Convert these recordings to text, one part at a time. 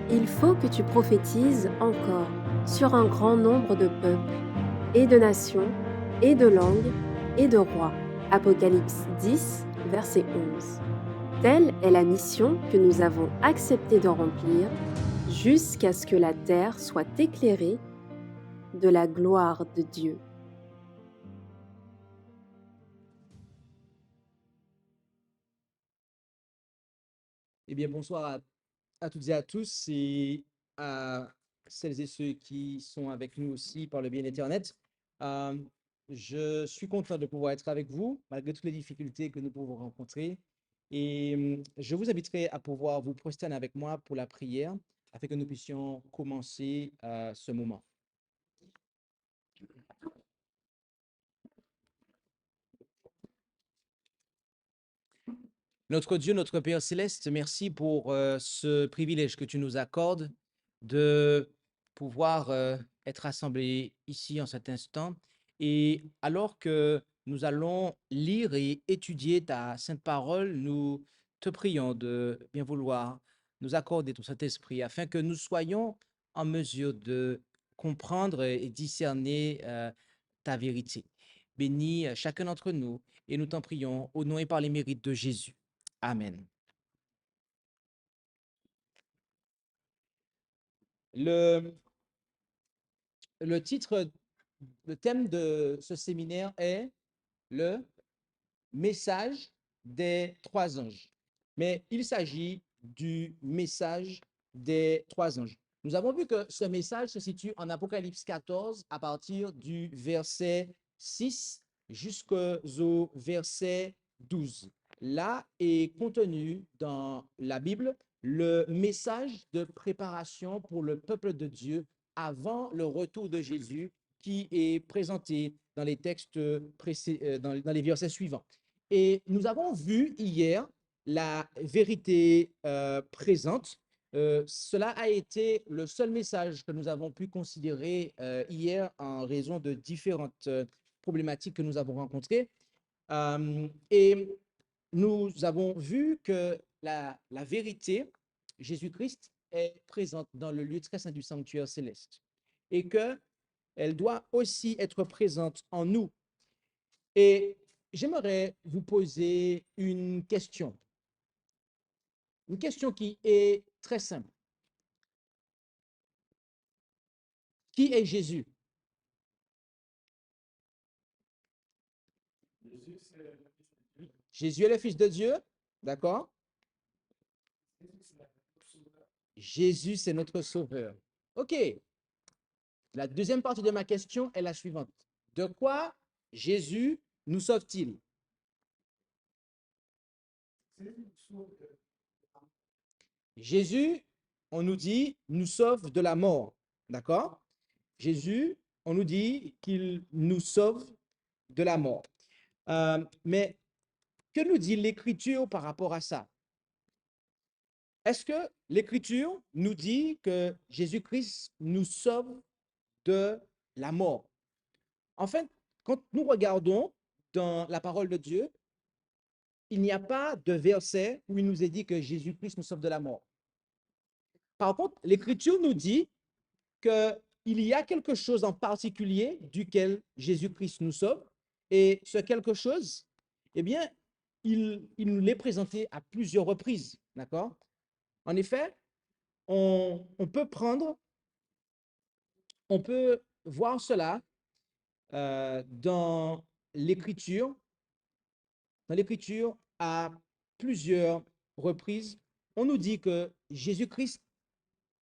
Il faut que tu prophétises encore sur un grand nombre de peuples, et de nations, et de langues, et de rois. Apocalypse 10, verset 11. Telle est la mission que nous avons accepté de remplir jusqu'à ce que la terre soit éclairée de la gloire de Dieu. Eh bien, bonsoir à toutes et à tous et à celles et ceux qui sont avec nous aussi par le biais d'Internet. Euh, je suis content de pouvoir être avec vous, malgré toutes les difficultés que nous pouvons rencontrer. Et je vous inviterai à pouvoir vous prosterner avec moi pour la prière, afin que nous puissions commencer ce moment. Notre Dieu, notre Père céleste, merci pour ce privilège que tu nous accordes de pouvoir être assemblés ici en cet instant. Et alors que nous allons lire et étudier ta sainte parole, nous te prions de bien vouloir nous accorder ton Saint-Esprit afin que nous soyons en mesure de comprendre et discerner ta vérité. Bénis chacun d'entre nous et nous t'en prions au nom et par les mérites de Jésus. Amen. Le, le titre, le thème de ce séminaire est le message des trois anges. Mais il s'agit du message des trois anges. Nous avons vu que ce message se situe en Apocalypse 14 à partir du verset 6 jusqu'au verset 12. Là est contenu dans la Bible le message de préparation pour le peuple de Dieu avant le retour de Jésus qui est présenté dans les textes dans les versets suivants. Et nous avons vu hier la vérité présente. Cela a été le seul message que nous avons pu considérer hier en raison de différentes problématiques que nous avons rencontrées. Et nous avons vu que la vérité, Jésus-Christ, est présente dans le lieu très saint du sanctuaire céleste et qu'elle doit aussi être présente en nous. Et j'aimerais vous poser une question qui est très simple. Qui est Jésus? Jésus est le Fils de Dieu, d'accord? Jésus, c'est notre Sauveur. OK. La deuxième partie de ma question est la suivante. De quoi Jésus nous sauve-t-il? Jésus, on nous dit, nous sauve de la mort, d'accord? Jésus, on nous dit qu'il nous sauve de la mort. Mais que nous dit l'Écriture par rapport à ça? Est-ce que l'Écriture nous dit que Jésus-Christ nous sauve de la mort? En fait, quand nous regardons dans la parole de Dieu, il n'y a pas de verset où il nous est dit que Jésus-Christ nous sauve de la mort. Par contre, l'Écriture nous dit qu'il y a quelque chose en particulier duquel Jésus-Christ nous sauve, et ce quelque chose, eh bien, il nous l'est présenté à plusieurs reprises, d'accord? En effet, on peut on peut voir cela dans l'Écriture, à plusieurs reprises. On nous dit que Jésus-Christ,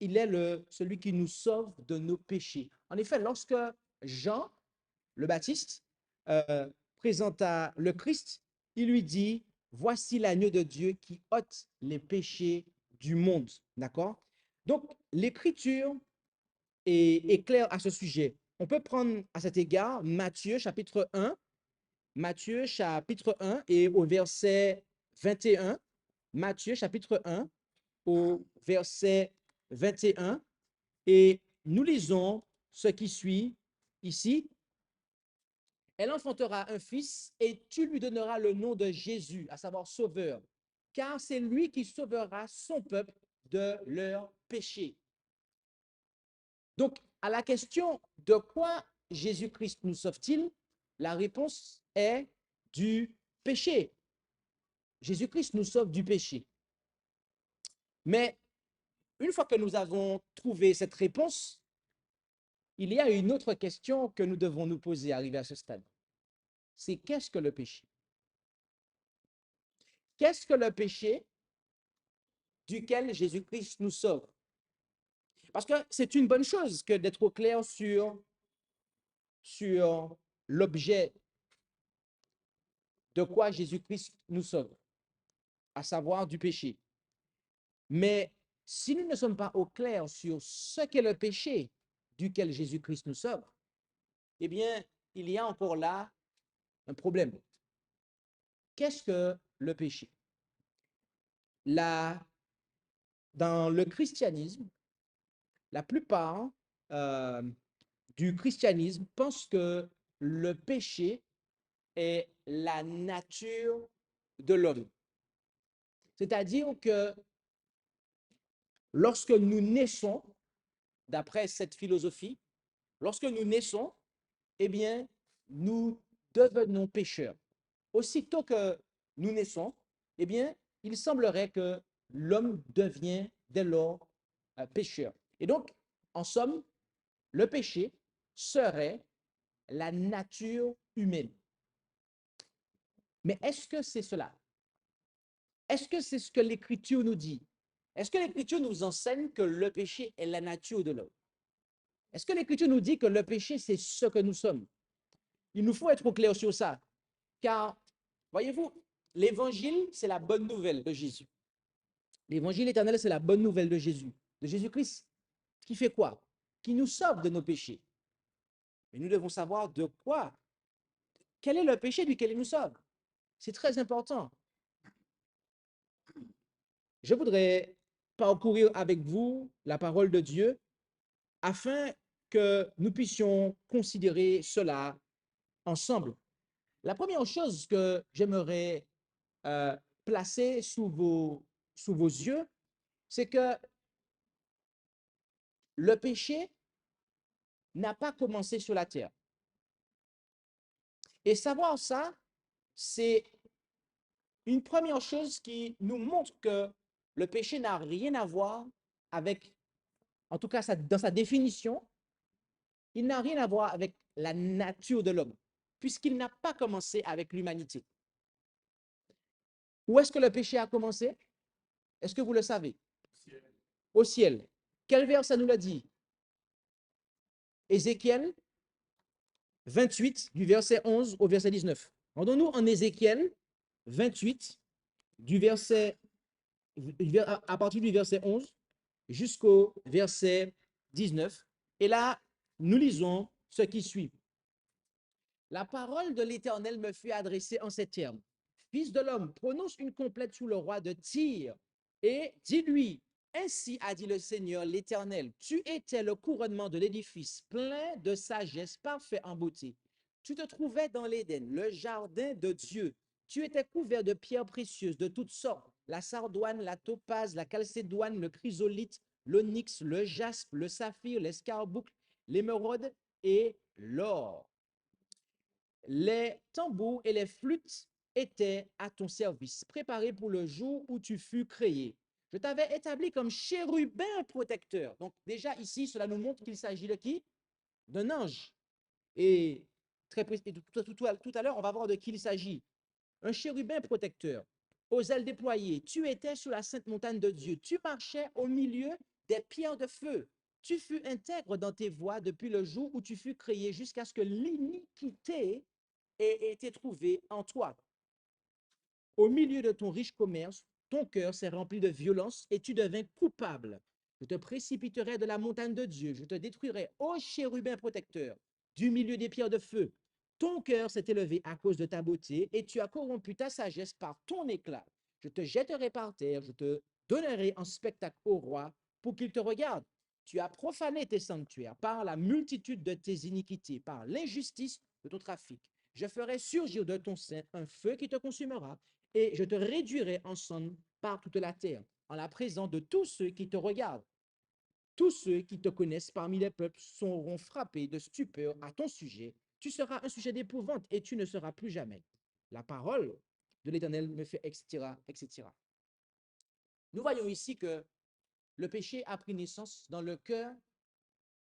il est celui qui nous sauve de nos péchés. En effet, lorsque Jean, le Baptiste, présenta le Christ, il lui dit, voici l'agneau de Dieu qui ôte les péchés du monde. D'accord? Donc, l'Écriture est claire à ce sujet. On peut prendre à cet égard Matthieu chapitre 1, Matthieu chapitre 1 et au verset 21, Matthieu chapitre 1 au verset 21, et nous lisons ce qui suit ici. Elle enfantera un fils et tu lui donneras le nom de Jésus, à savoir Sauveur, car c'est lui qui sauvera son peuple de leur péché. Donc, à la question de quoi Jésus-Christ nous sauve-t-il, la réponse est du péché. Jésus-Christ nous sauve du péché. Mais une fois que nous avons trouvé cette réponse, il y a une autre question que nous devons nous poser arrivé à ce stade. C'est qu'est-ce que le péché? Qu'est-ce que le péché duquel Jésus-Christ nous sauve? Parce que c'est une bonne chose que d'être au clair sur l'objet de quoi Jésus-Christ nous sauve, à savoir du péché. Mais si nous ne sommes pas au clair sur ce qu'est le péché duquel Jésus-Christ nous sauve, eh bien, il y a encore là un problème. Qu'est-ce que le péché? Là, dans le christianisme, la plupart du christianisme pensent que le péché est la nature de l'homme. C'est-à-dire que lorsque nous naissons, d'après cette philosophie, lorsque nous naissons, eh bien, nous devenons pécheurs. Aussitôt que nous naissons, eh bien, il semblerait que l'homme devient dès lors pécheur. Et donc, en somme, le péché serait la nature humaine. Mais est-ce que c'est cela? Est-ce que c'est ce que l'Écriture nous dit? Est-ce que l'Écriture nous enseigne que le péché est la nature de l'homme? Est-ce que l'Écriture nous dit que le péché, c'est ce que nous sommes? Il nous faut être au clair sur ça. Car, voyez-vous, l'Évangile, c'est la bonne nouvelle de Jésus. L'Évangile éternel, c'est la bonne nouvelle de Jésus, de Jésus-Christ, qui fait quoi? Qui nous sauve de nos péchés. Mais nous devons savoir de quoi? Quel est le péché duquel il nous sauve? C'est très important. Je voudrais parcourir avec vous la parole de Dieu afin que nous puissions considérer cela ensemble. La première chose que j'aimerais placer sous vos yeux, c'est que le péché n'a pas commencé sur la terre. Et savoir ça, c'est une première chose qui nous montre que le péché n'a rien à voir avec, en tout cas dans sa définition, il n'a rien à voir avec la nature de l'homme, puisqu'il n'a pas commencé avec l'humanité. Où est-ce que le péché a commencé? Est-ce que vous le savez? Au ciel. Quel verset nous l'a dit? Ézéchiel 28, du verset 11 au verset 19. Rendons-nous en Ézéchiel 28, à partir du verset 11 jusqu'au verset 19. Et là, nous lisons ce qui suit. La parole de l'Éternel me fut adressée en ces termes. Fils de l'homme, prononce une complète sous le roi de Tyr et dis-lui, ainsi a dit le Seigneur l'Éternel, tu étais le couronnement de l'édifice, plein de sagesse, parfait en beauté. Tu te trouvais dans l'Éden, le jardin de Dieu. Tu étais couvert de pierres précieuses de toutes sortes, la sardoine, la topaze, la chalcédoine, le chrysolithe, l'onyx, le jaspe, le saphir, l'escarboucle, l'émeraude et l'or. Les tambours et les flûtes étaient à ton service, préparés pour le jour où tu fus créé. Je t'avais établi comme chérubin protecteur. Donc déjà ici, cela nous montre qu'il s'agit de qui? D'un ange. Et tout à l'heure, on va voir de qui il s'agit. Un chérubin protecteur, aux ailes déployées. Tu étais sur la sainte montagne de Dieu. Tu marchais au milieu des pierres de feu. Tu fus intègre dans tes voies depuis le jour où tu fus créé jusqu'à ce que l'iniquité ait été trouvée en toi. Au milieu de ton riche commerce, ton cœur s'est rempli de violence et tu devins coupable. Je te précipiterai de la montagne de Dieu, je te détruirai, ô chérubin protecteur, du milieu des pierres de feu. Ton cœur s'est élevé à cause de ta beauté et tu as corrompu ta sagesse par ton éclat. Je te jetterai par terre, je te donnerai en spectacle au roi pour qu'il te regarde. Tu as profané tes sanctuaires par la multitude de tes iniquités, par l'injustice de ton trafic. Je ferai surgir de ton sein un feu qui te consumera et je te réduirai en cendres par toute la terre. en la présence de tous ceux qui te regardent. Tous ceux qui te connaissent parmi les peuples seront frappés de stupeur à ton sujet. Tu seras un sujet d'épouvante et tu ne seras plus jamais. La parole de l'Éternel me fait, etc., etc. Nous voyons ici que le péché a pris naissance dans le cœur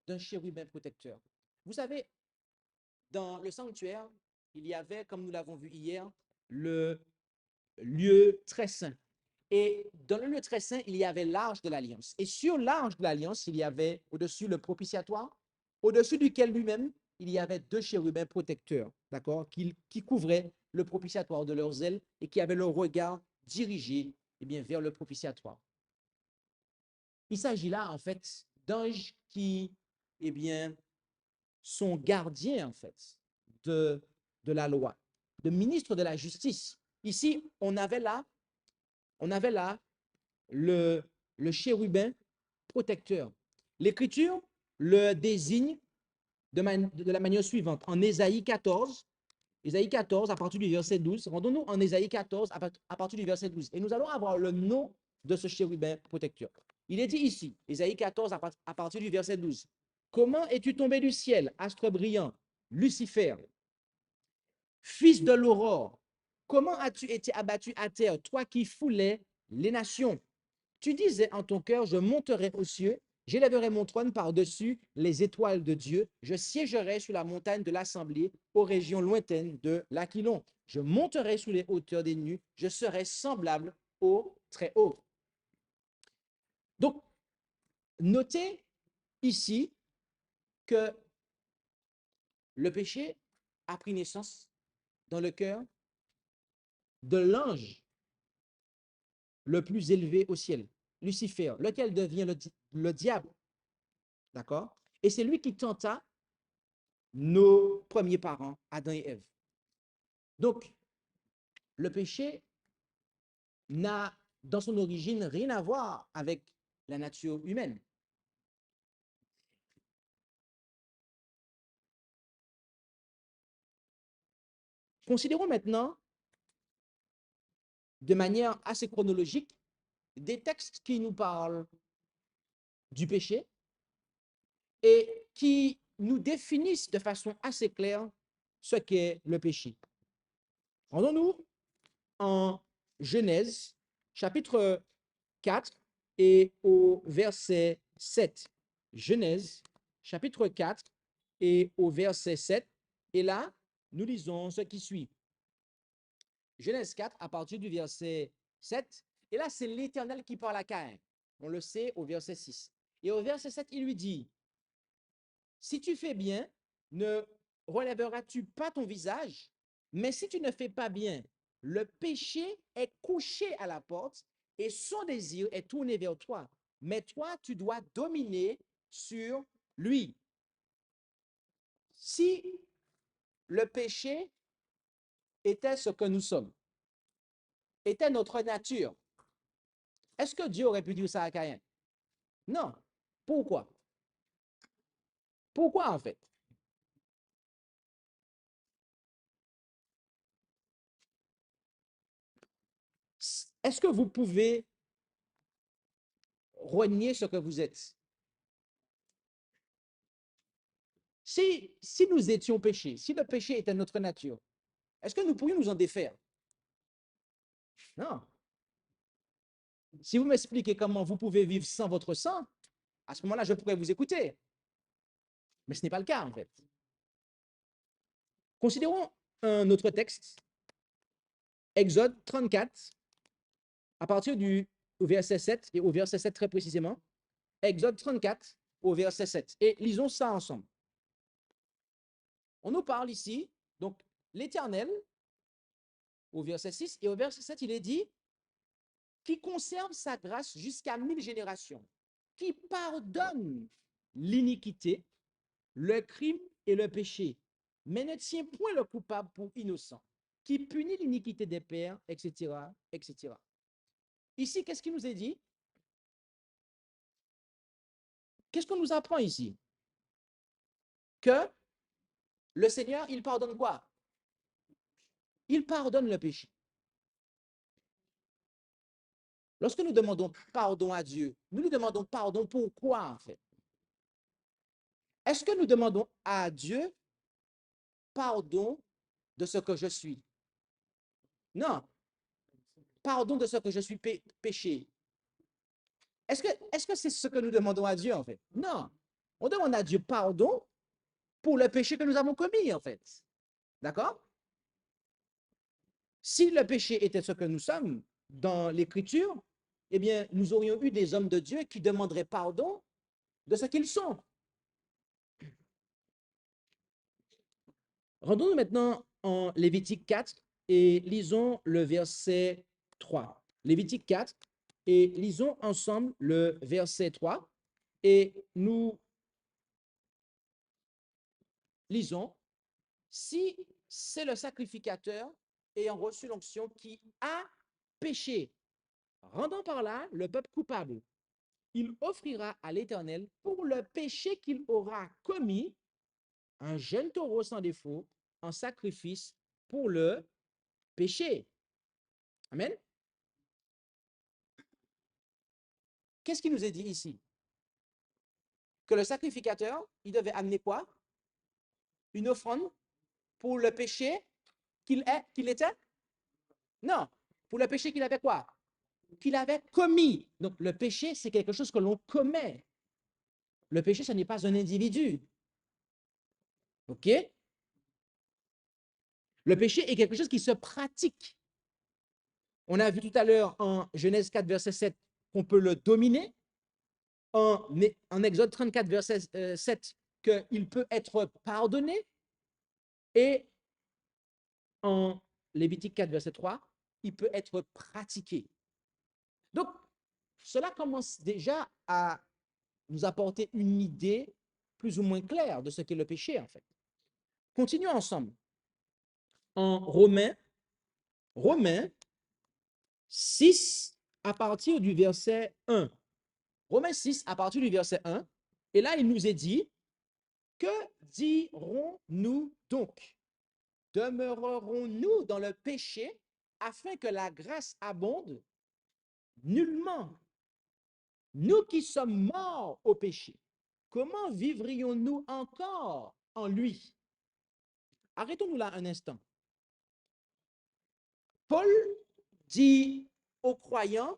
d'un chérubin protecteur. Vous savez, dans le sanctuaire, il y avait, comme nous l'avons vu hier, le lieu très saint. Et dans le lieu très saint, il y avait l'arche de l'alliance. Et sur l'arche de l'alliance, il y avait au-dessus le propitiatoire, au-dessus duquel lui-même, il y avait deux chérubins protecteurs, d'accord, qui couvraient le propitiatoire de leurs ailes et qui avaient leur regard dirigé vers le propitiatoire. Il s'agit là, en fait, d'anges qui, sont gardiens, en fait, de la loi, de ministres de la justice. Ici, on avait là le chérubin protecteur. L'Écriture le désigne de la manière suivante. En Ésaïe 14, à partir du verset 12, rendons-nous en Ésaïe 14 à partir du verset 12. Et nous allons avoir le nom de ce chérubin protecteur. Il est dit ici, Ésaïe 14 à partir du verset 12. Comment es-tu tombé du ciel, astre brillant, Lucifer, fils de l'aurore? Comment as-tu été abattu à terre, toi qui foulais les nations? Tu disais en ton cœur, je monterai aux cieux, j'élèverai mon trône par-dessus les étoiles de Dieu, je siégerai sur la montagne de l'assemblée, aux régions lointaines de l'Aquilon. Je monterai sous les hauteurs des nues, je serai semblable au très haut. Donc, notez ici que le péché a pris naissance dans le cœur de l'ange le plus élevé au ciel, Lucifer, lequel devient le diable. D'accord? Et c'est lui qui tenta nos premiers parents, Adam et Ève. Donc, le péché n'a, dans son origine, rien à voir avec la nature humaine. Considérons maintenant, de manière assez chronologique, des textes qui nous parlent du péché et qui nous définissent de façon assez claire ce qu'est le péché. Rendons-nous en Genèse, chapitre 4 et au verset 7. Genèse, chapitre 4 et au verset 7. Et là, nous lisons ce qui suit. Genèse 4 à partir du verset 7. Et là, c'est l'Éternel qui parle à Caïn. On le sait au verset 6. Et au verset 7, il lui dit, si tu fais bien, ne relèveras-tu pas ton visage? Mais si tu ne fais pas bien, le péché est couché à la porte et son désir est tourné vers toi. Mais toi, tu dois dominer sur lui. Si le péché était ce que nous sommes, était notre nature, est-ce que Dieu aurait pu dire ça à Caïn? Non. Pourquoi? Pourquoi en fait? Est-ce que vous pouvez renier ce que vous êtes? Si nous étions péchés, si le péché était notre nature, est-ce que nous pourrions nous en défaire? Non. Si vous m'expliquez comment vous pouvez vivre sans votre sang, à ce moment-là, je pourrais vous écouter. Mais ce n'est pas le cas, en fait. Considérons un autre texte, Exode 34, à partir du verset 7, et au verset 7 très précisément. Exode 34, au verset 7. Et lisons ça ensemble. On nous parle ici, donc, l'Éternel, au verset 6, et au verset 7, il est dit, qui conserve sa grâce jusqu'à 1000 générations, qui pardonne l'iniquité, le crime et le péché, mais ne tient point le coupable pour innocent, qui punit l'iniquité des pères, etc., etc. Ici, qu'est-ce qui nous est dit? Qu'est-ce qu'on nous apprend ici? Que le Seigneur, il pardonne quoi? Il pardonne le péché. Lorsque nous demandons pardon à Dieu, nous lui demandons pardon pour quoi en fait? Est-ce que nous demandons à Dieu pardon de ce que je suis? Non, pardon de ce que je suis péché. Est-ce que c'est ce que nous demandons à Dieu en fait? Non, on demande à Dieu pardon pour le péché que nous avons commis en fait. D'accord? Si le péché était ce que nous sommes dans l'Écriture, eh bien, nous aurions eu des hommes de Dieu qui demanderaient pardon de ce qu'ils sont. Rendons-nous maintenant en Lévitique 4 et lisons le verset 3. Lévitique 4 et lisons ensemble le verset 3 et nous lisons: si c'est le sacrificateur ayant reçu l'onction qui a péché, rendant par là le peuple coupable, il offrira à l'Éternel pour le péché qu'il aura commis un jeune taureau sans défaut en sacrifice pour le péché. Amen. Qu'est-ce qui nous est dit ici? Que le sacrificateur, il devait amener quoi? Une offrande pour le péché qu'il était? Non. Pour le péché qu'il avait quoi? Qu'il avait commis. Donc, le péché, c'est quelque chose que l'on commet. Le péché, ce n'est pas un individu. OK? Le péché est quelque chose qui se pratique. On a vu tout à l'heure en Genèse 4, verset 7, qu'on peut le dominer. En Exode 34, verset 7, qu'il peut être pardonné. Et en Lévitique 4, verset 3, il peut être pratiqué. Donc, cela commence déjà à nous apporter une idée plus ou moins claire de ce qu'est le péché, en fait. Continuons ensemble. En Romains 6, à partir du verset 1. Romains 6, à partir du verset 1. Et là, il nous est dit: que dirons-nous donc? Demeurerons-nous dans le péché afin que la grâce abonde? Nullement. Nous qui sommes morts au péché, comment vivrions-nous encore en lui? Arrêtons-nous là un instant. Paul dit aux croyants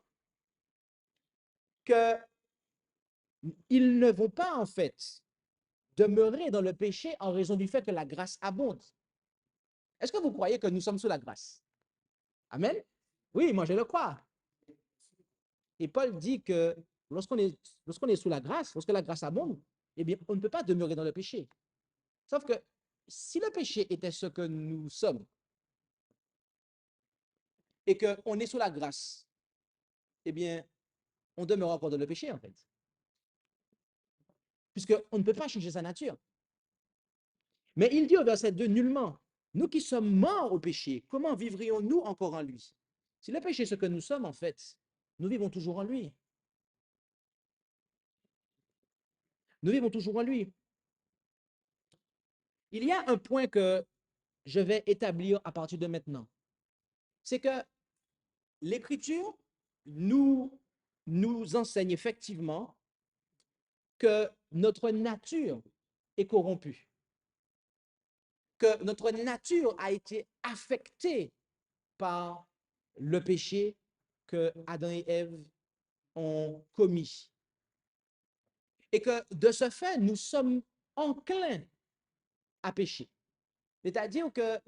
qu'ils ne vont pas en fait demeurer dans le péché en raison du fait que la grâce abonde. Est-ce que vous croyez que nous sommes sous la grâce? Amen? Oui, moi je le crois. Et Paul dit que lorsqu'on est sous la grâce, lorsque la grâce abonde, eh bien, on ne peut pas demeurer dans le péché. Sauf que si le péché était ce que nous sommes et qu'on est sous la grâce, eh bien, on demeure encore dans le péché, en fait. Puisqu'on ne peut pas changer sa nature. Mais il dit au verset 2, nullement, nous qui sommes morts au péché, comment vivrions-nous encore en lui? Si le péché est ce que nous sommes, en fait, nous vivons toujours en lui. Nous vivons toujours en lui. Il y a un point que je vais établir à partir de maintenant. C'est que l'Écriture nous enseigne effectivement que notre nature est corrompue, que notre nature a été affectée par le péché que Adam et Ève ont commis. Et que de ce fait, nous sommes enclins à pécher. C'est-à-dire que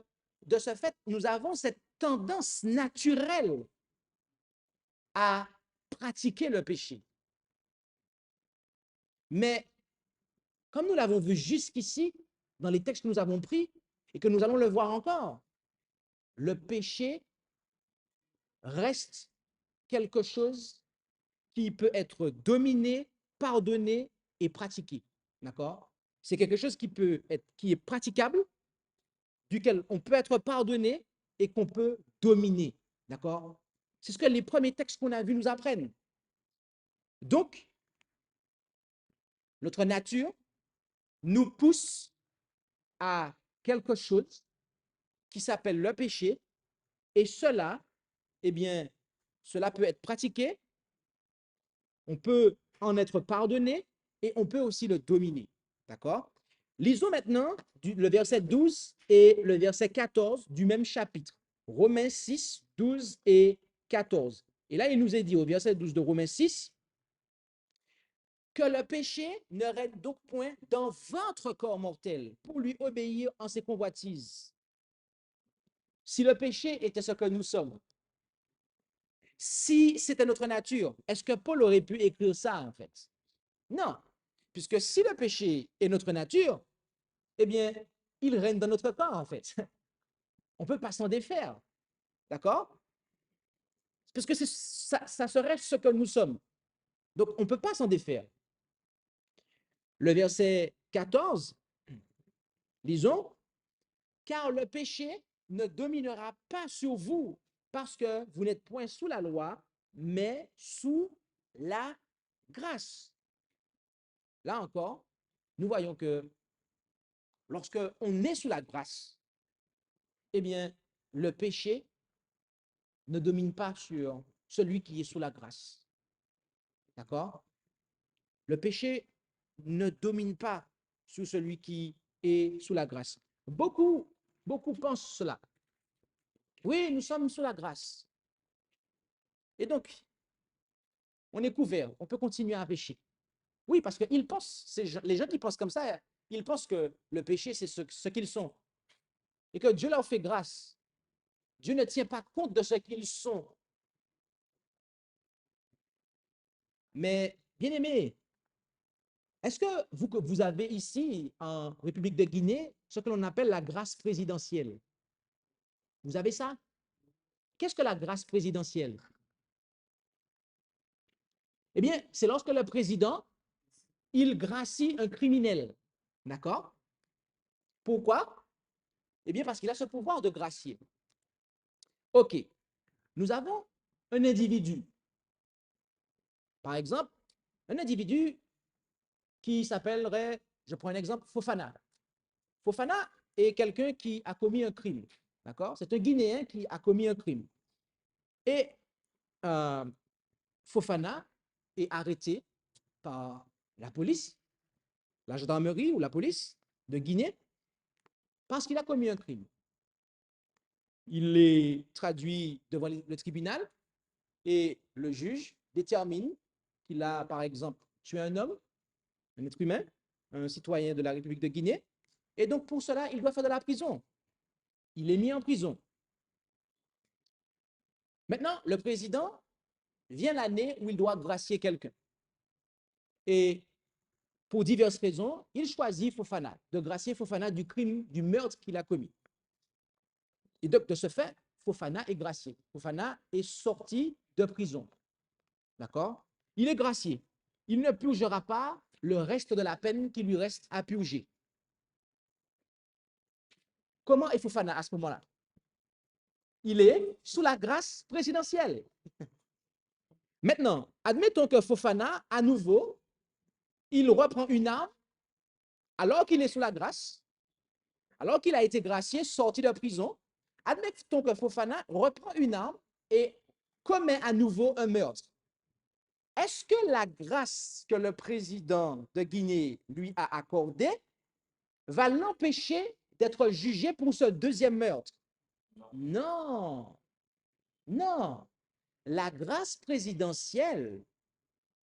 de ce fait, nous avons cette tendance naturelle à pratiquer le péché. Mais comme nous l'avons vu jusqu'ici, dans les textes que nous avons pris, et que nous allons le voir encore, le péché reste quelque chose qui peut être dominé, pardonné et pratiqué. D'accord? C'est quelque chose qui est praticable, duquel on peut être pardonné et qu'on peut dominer. D'accord? C'est ce que les premiers textes qu'on a vus nous apprennent. Donc, notre nature nous pousse à quelque chose qui s'appelle le péché, et cela, eh bien, cela peut être pratiqué On peut en être pardonné et on peut aussi le dominer. D'accord? Lisons maintenant le verset 12 et le verset 14 du même chapitre. Romains 6, 12 et 14. Et là, il nous est dit au verset 12 de Romains 6 que le péché ne règne donc point dans votre corps mortel pour lui obéir en ses convoitises. Si le péché était ce que nous sommes, si c'était notre nature, est-ce que Paul aurait pu écrire ça en fait? Non, puisque si le péché est notre nature, eh bien, il règne dans notre corps en fait. On ne peut pas s'en défaire, d'accord? Parce que ça serait ce que nous sommes. Donc, on ne peut pas s'en défaire. Le verset 14, lisons, car le péché ne dominera pas sur vous parce que vous n'êtes point sous la loi, mais sous la grâce. Là encore, nous voyons que lorsque on est sous la grâce, eh bien, le péché ne domine pas sur celui qui est sous la grâce. D'accord? Le péché ne domine pas sur celui qui est sous la grâce. Beaucoup pensent cela. Oui, nous sommes sous la grâce. Et donc, on est couvert, on peut continuer à pécher. Oui, parce qu'ils pensent, les gens qui pensent comme ça, ils pensent que le péché, c'est ce qu'ils sont. Et que Dieu leur fait grâce. Dieu ne tient pas compte de ce qu'ils sont. Mais, bien aimé, est-ce que vous avez ici, en République de Guinée, ce que l'on appelle la grâce présidentielle? Vous avez ça? Qu'est-ce que la grâce présidentielle? Eh bien, c'est lorsque le président, il gracie un criminel. D'accord? Pourquoi? Eh bien, parce qu'il a ce pouvoir de gracier. OK. Nous avons un individu. Par exemple, un individu qui s'appellerait, je prends un exemple, Fofana. Fofana est quelqu'un qui a commis un crime. D'accord? C'est un Guinéen qui a commis un crime. Et euh, Fofana est arrêté par la police, la gendarmerie ou la police de Guinée parce qu'il a commis un crime. Il est traduit devant le tribunal et le juge détermine qu'il a, par exemple, tué un homme, un être humain, un citoyen de la République de Guinée. Et donc, pour cela, il doit faire de la prison. Il est mis en prison. Maintenant, le président vient l'année où il doit gracier quelqu'un. Et pour diverses raisons, il choisit Fofana, de gracier Fofana du crime, du meurtre qu'il a commis. Et donc, de ce fait, Fofana est gracié. Fofana est sorti de prison. D'accord? Il est gracié. Il ne purgera pas le reste de la peine qui lui reste à purger. Comment est Fofana à ce moment-là? Il est sous la grâce présidentielle. Maintenant, admettons que Fofana, à nouveau, il reprend une arme alors qu'il est sous la grâce, alors qu'il a été gracié, sorti de prison. Admettons que Fofana reprend une arme et commet à nouveau un meurtre. Est-ce que la grâce que le président de Guinée lui a accordée va l'empêcher d'être jugé pour ce deuxième meurtre? Non, non. La grâce présidentielle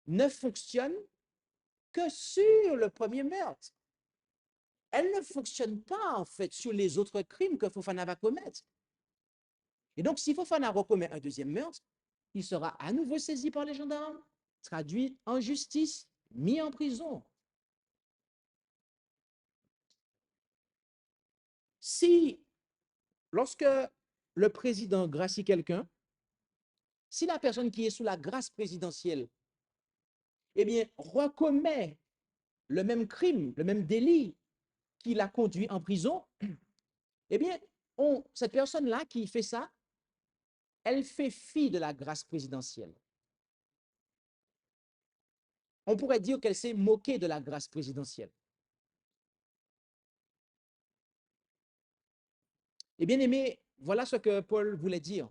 ne fonctionne que sur le premier meurtre. Elle ne fonctionne pas, en fait, sur les autres crimes que Fofana va commettre. Et donc, si Fofana recommet un deuxième meurtre, il sera à nouveau saisi par les gendarmes, traduit en justice, mis en prison. Si, lorsque le président gracie quelqu'un, si la personne qui est sous la grâce présidentielle, eh bien, recommet le même crime, le même délit qui l'a conduit en prison, eh bien, cette personne-là qui fait ça, elle fait fi de la grâce présidentielle. On pourrait dire qu'elle s'est moquée de la grâce présidentielle. Et bien aimé, voilà ce que Paul voulait dire.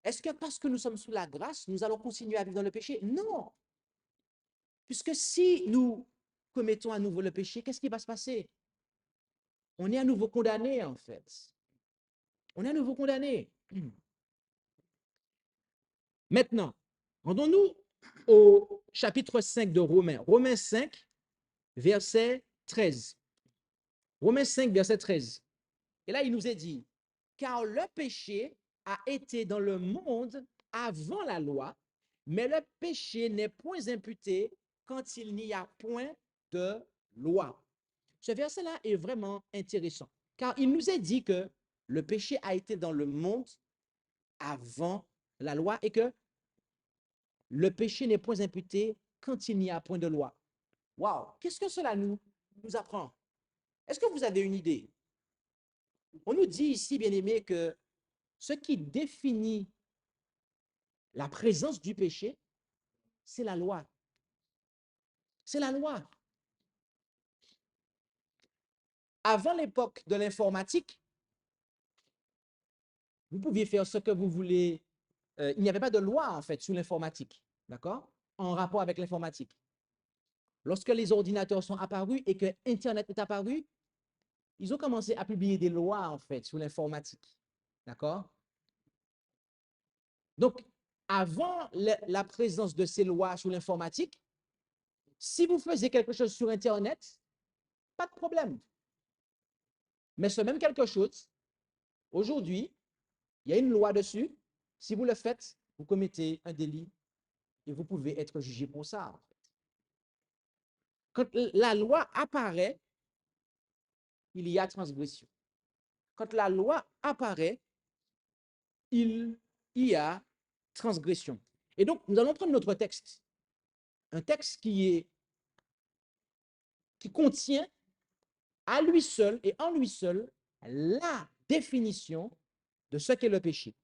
Est-ce que parce que nous sommes sous la grâce, nous allons continuer à vivre dans le péché? Non. Puisque si nous commettons à nouveau le péché, qu'est-ce qui va se passer? On est à nouveau condamné, en fait. On est à nouveau condamné. Maintenant, rendons-nous au chapitre 5 de Romains. Romains 5, verset 13. Romains 5, verset 13. Et là, il nous est dit, car le péché a été dans le monde avant la loi, mais le péché n'est point imputé quand il n'y a point de loi. Ce verset-là est vraiment intéressant, car il nous est dit que le péché a été dans le monde avant la loi et que le péché n'est point imputé quand il n'y a point de loi. Waouh, qu'est-ce que cela nous apprend? Est-ce que vous avez une idée? On nous dit ici, bien aimé, que ce qui définit la présence du péché, c'est la loi. C'est la loi. Avant l'époque de l'informatique, vous pouviez faire ce que vous voulez. Il n'y avait pas de loi, en fait, sous l'informatique, d'accord? En rapport avec l'informatique. Lorsque les ordinateurs sont apparus et que Internet est apparu, ils ont commencé à publier des lois, en fait, sous l'informatique, d'accord? Donc, avant la présence de ces lois sous l'informatique, si vous faisiez quelque chose sur Internet, pas de problème. Mais ce même quelque chose, aujourd'hui, il y a une loi dessus. Si vous le faites, vous commettez un délit et vous pouvez être jugé pour ça. En fait. Quand la loi apparaît, il y a transgression. Quand la loi apparaît, il y a transgression. Et donc, nous allons prendre notre texte. Un texte qui contient à lui seul et en lui seul la définition de ce qu'est le péché.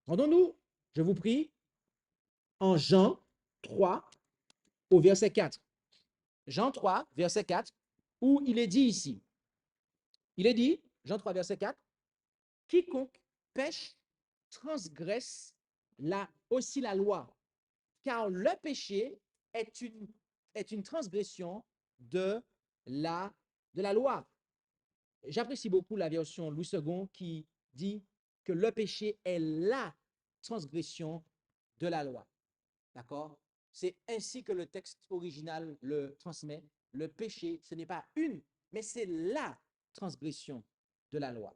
Rendons-nous, je vous prie, en Jean 3 au verset 4. Jean 3, verset 4, où il est dit ici, il est dit, Jean 3, verset 4, quiconque pêche transgresse aussi la loi, car le péché est une transgression de la loi. J'apprécie beaucoup la version Louis II qui dit que le péché est la transgression de la loi. D'accord? C'est ainsi que le texte original le transmet. Le péché, ce n'est pas une, mais c'est la transgression de la loi.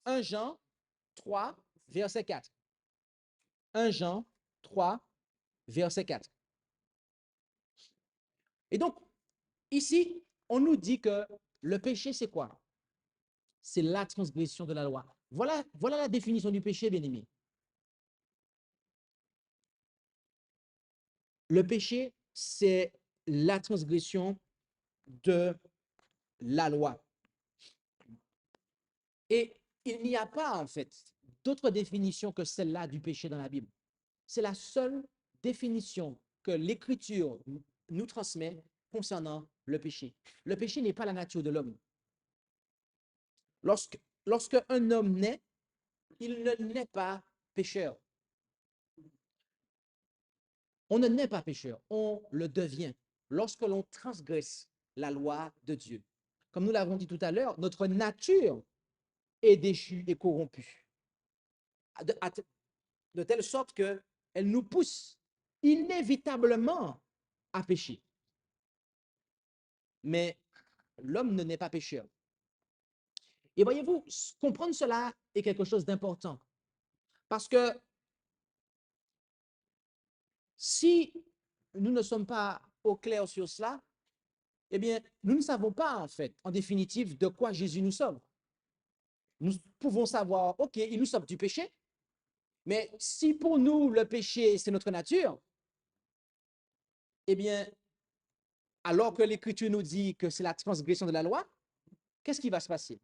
1 Jean 3, verset 4. 1 Jean 3, verset 4. Et donc, ici, on nous dit que le péché, c'est quoi? C'est la transgression de la loi. Voilà la définition du péché, bien-aimé. Le péché, c'est la transgression de la loi. Et il n'y a pas, en fait, d'autre définition que celle-là du péché dans la Bible. C'est la seule définition que l'Écriture nous transmet concernant le péché. Le péché n'est pas la nature de l'homme. Lorsque un homme naît, il ne naît pas pécheur. On ne naît pas pécheur, on le devient lorsque l'on transgresse la loi de Dieu. Comme nous l'avons dit tout à l'heure, notre nature est déchue et corrompue, de telle sorte qu'elle nous pousse inévitablement à pécher. Mais l'homme ne naît pas pécheur. Et voyez-vous, comprendre cela est quelque chose d'important. Parce que si nous ne sommes pas au clair sur cela, eh bien, nous ne savons pas, en fait, en définitive, de quoi Jésus nous sauve. Nous pouvons savoir, OK, il nous sauve du péché, mais si pour nous, le péché, c'est notre nature, eh bien, alors que l'Écriture nous dit que c'est la transgression de la loi, qu'est-ce qui va se passer?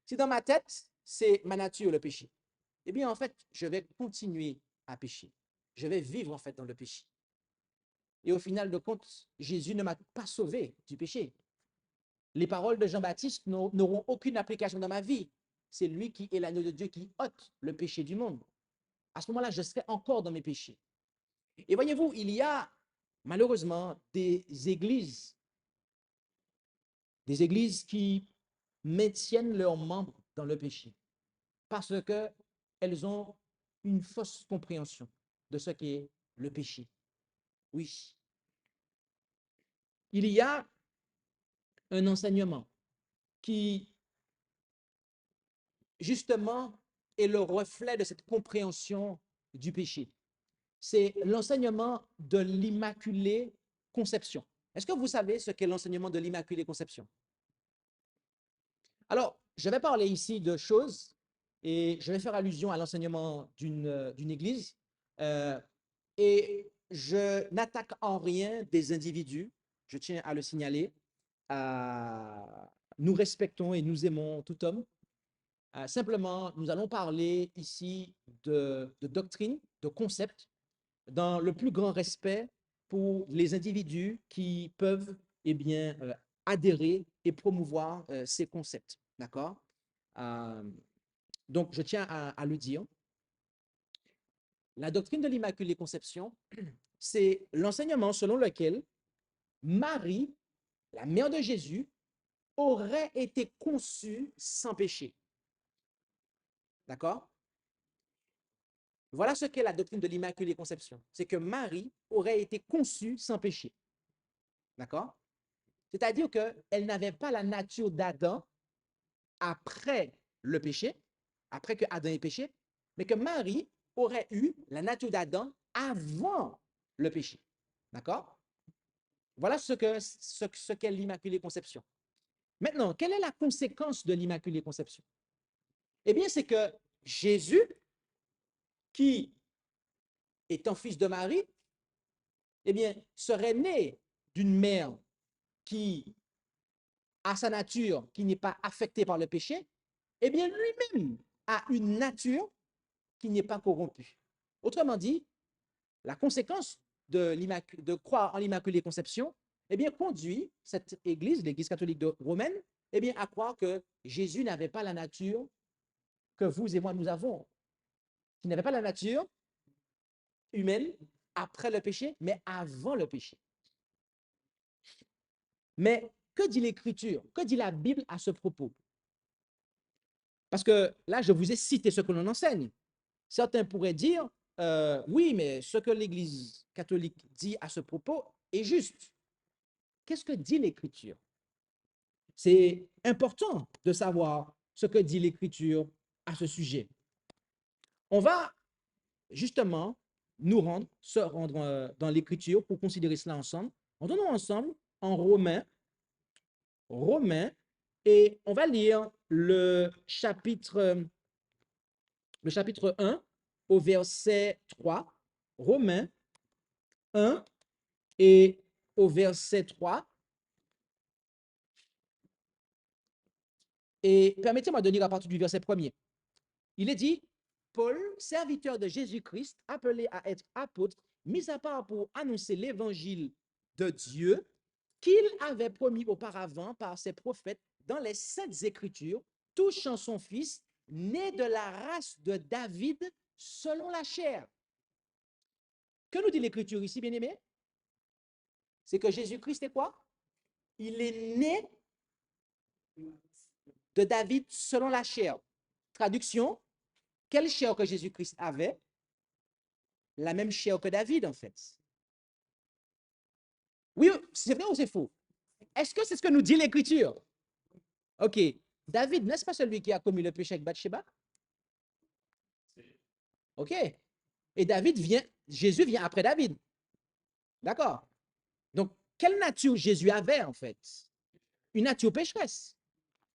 Si dans ma tête, c'est ma nature, le péché, eh bien, en fait, je vais continuer à pécher. Je vais vivre, en fait, dans le péché. Et au final de compte, Jésus ne m'a pas sauvé du péché. Les paroles de Jean-Baptiste n'auront aucune application dans ma vie c'est lui qui est l'agneau de Dieu qui ôte le péché du monde. À ce moment-là, je serai encore dans mes péchés. Et voyez-vous, il y a malheureusement des églises qui maintiennent leurs membres dans le péché parce qu'elles ont une fausse compréhension de ce qu'est le péché. Oui, il y a un enseignement qui, justement, est le reflet de cette compréhension du péché. C'est l'enseignement de l'Immaculée Conception. Est-ce que vous savez ce qu'est l'enseignement de l'Immaculée Conception? Alors, je vais parler ici de choses et je vais faire allusion à l'enseignement d'une église et je n'attaque en rien des individus, je tiens à le signaler. Nous respectons et nous aimons tout homme. Simplement, nous allons parler ici de doctrine, de concept, dans le plus grand respect pour les individus qui peuvent eh bien, adhérer et promouvoir ces concepts. D'accord? Donc, je tiens à le dire. La doctrine de l'Immaculée Conception, c'est l'enseignement selon lequel Marie, la mère de Jésus, aurait été conçue sans péché. D'accord? Voilà ce qu'est la doctrine de l'Immaculée Conception. C'est que Marie aurait été conçue sans péché. D'accord? C'est-à-dire qu'elle n'avait pas la nature d'Adam après le péché, après que Adam ait péché, mais que Marie aurait eu la nature d'Adam avant le péché. D'accord? Voilà ce qu'est l'Immaculée Conception. Maintenant, quelle est la conséquence de l'Immaculée Conception? Eh bien, c'est que Jésus, qui étant fils de Marie, eh bien, serait né d'une mère qui a sa nature qui n'est pas affectée par le péché, eh bien, lui-même a une nature qui n'est pas corrompue. Autrement dit, la conséquence de croire en l'Immaculée Conception, eh bien, conduit cette Église, l'Église catholique romaine, eh bien, à croire que Jésus n'avait pas la nature que vous et moi nous avons, qui n'avait pas la nature humaine après le péché, mais avant le péché. Mais que dit l'Écriture? Que dit la Bible à ce propos? Parce que là, je vous ai cité ce que l'on enseigne. Certains pourraient dire, oui, mais ce que l'Église catholique dit à ce propos est juste. Qu'est-ce que dit l'Écriture? C'est important de savoir ce que dit l'Écriture à ce sujet. On va justement se rendre dans l'Écriture pour considérer cela ensemble. Entendons ensemble en Romains, et on va lire le chapitre 1 au verset 3. Romains 1 et au verset 3. Et permettez-moi de lire à partir du verset 1er. Il est dit, Paul, serviteur de Jésus-Christ, appelé à être apôtre, mis à part pour annoncer l'évangile de Dieu qu'il avait promis auparavant par ses prophètes dans les saintes écritures, touchant son fils, né de la race de David selon la chair. Que nous dit l'écriture ici, bien-aimés? C'est que Jésus-Christ est quoi? Il est né de David selon la chair. Traduction, quelle chair que Jésus-Christ avait? La même chair que David, en fait. Oui, c'est vrai ou c'est faux? Est-ce que c'est ce que nous dit l'Écriture? Ok. David, n'est-ce pas celui qui a commis le péché avec Bathsheba? Ok. Et Jésus vient après David. D'accord. Donc, quelle nature Jésus avait, en fait? Une nature pécheresse.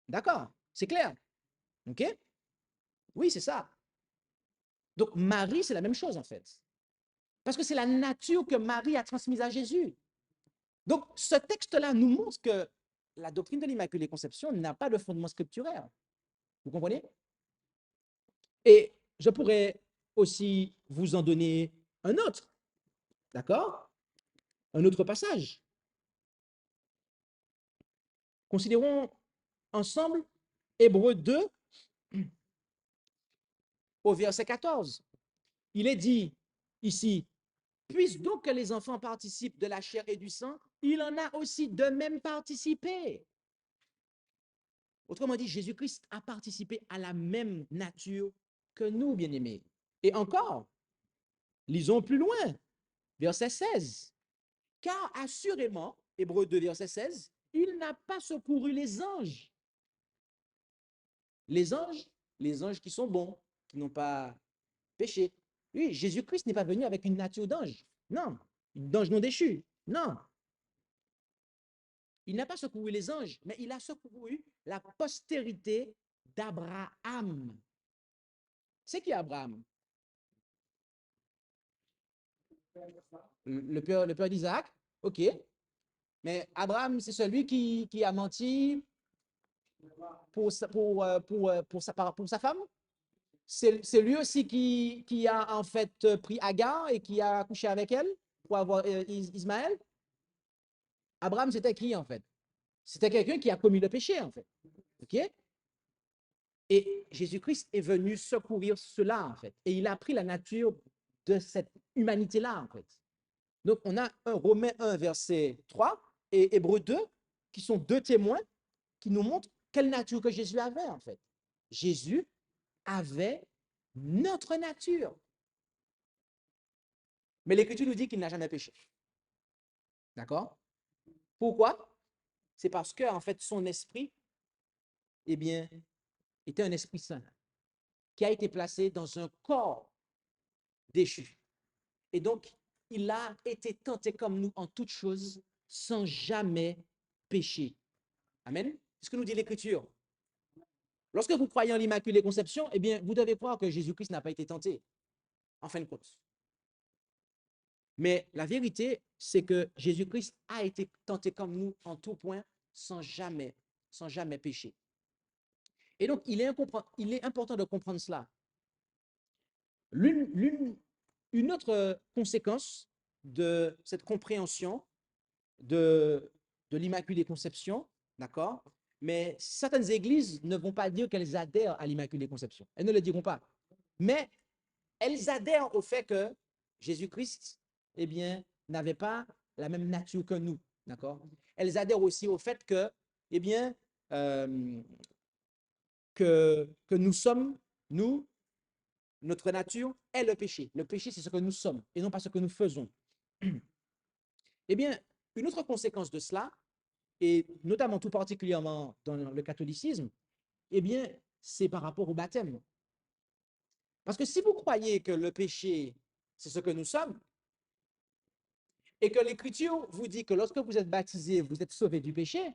D'accord. C'est clair. Ok. Oui, c'est ça. Donc, Marie, c'est la même chose, en fait. Parce que c'est la nature que Marie a transmise à Jésus. Donc, ce texte-là nous montre que la doctrine de l'Immaculée Conception n'a pas de fondement scripturaire. Vous comprenez? Et je pourrais aussi vous en donner un autre. D'accord? Un autre passage. Considérons ensemble Hébreux 2, au verset 14. Il est dit ici, puisse donc que les enfants participent de la chair et du sang, il en a aussi de même participé. Autrement dit, Jésus-Christ a participé à la même nature que nous, bien-aimés. Et encore, lisons plus loin, verset 16. Car assurément, Hébreux 2, verset 16, il n'a pas secouru les anges. Les anges qui sont bons, qui n'ont pas péché. Oui, Jésus-Christ n'est pas venu avec une nature d'ange. Non, d'ange non déchu. Non. Il n'a pas secouru les anges, mais il a secouru la postérité d'Abraham. C'est qui Abraham? Le père d'Isaac? Ok. Mais Abraham, c'est celui qui a menti pour pour sa femme? C'est lui aussi qui a en fait pris Agar et qui a couché avec elle pour avoir Ismaël? Abraham, c'était qui en fait? C'était quelqu'un qui a commis le péché en fait. Ok? Et Jésus-Christ est venu secourir cela en fait. Et il a pris la nature de cette humanité-là en fait. Donc on a un Romains 1, verset 3 et Hébreux 2 qui sont deux témoins qui nous montrent quelle nature que Jésus avait en fait. Jésus avait notre nature. Mais l'Écriture nous dit qu'il n'a jamais péché. D'accord? Pourquoi? C'est parce que en fait son esprit, eh bien, était un esprit saint qui a été placé dans un corps déchu. Et donc, il a été tenté comme nous en toutes choses sans jamais pécher. Amen. C'est ce que nous dit l'Écriture. Lorsque vous croyez en l'Immaculée Conception, eh bien, vous devez croire que Jésus-Christ n'a pas été tenté, en fin de compte. Mais la vérité, c'est que Jésus-Christ a été tenté comme nous en tout point, sans jamais pécher. Et donc, il est important de comprendre cela. Une autre conséquence de cette compréhension de l'Immaculée Conception, d'accord? Mais certaines églises ne vont pas dire qu'elles adhèrent à l'Immaculée Conception. Elles ne le diront pas. Mais elles adhèrent au fait que Jésus-Christ, eh bien, n'avait pas la même nature que nous, d'accord? Elles adhèrent aussi au fait que, eh bien, que nous sommes, nous, notre nature est le péché. Le péché, c'est ce que nous sommes et non pas ce que nous faisons. Eh bien, une autre conséquence de cela, et notamment tout particulièrement dans le catholicisme, eh bien, c'est par rapport au baptême. Parce que si vous croyez que le péché, c'est ce que nous sommes, et que l'Écriture vous dit que lorsque vous êtes baptisé, vous êtes sauvé du péché,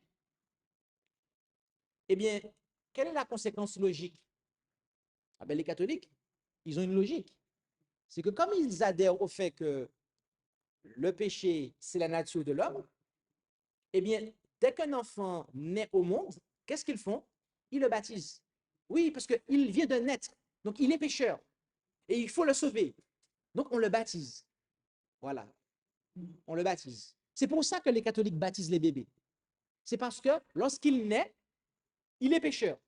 eh bien, quelle est la conséquence logique? Ah ben, les catholiques, ils ont une logique. C'est que comme ils adhèrent au fait que le péché, c'est la nature de l'homme, eh bien, dès qu'un enfant naît au monde, qu'est-ce qu'ils font? Ils le baptisent. Oui, parce qu'il vient de naître. Donc, il est pécheur. Et il faut le sauver. Donc, on le baptise. Voilà. On le baptise. C'est pour ça que les catholiques baptisent les bébés. C'est parce que lorsqu'il naît, il est pécheur.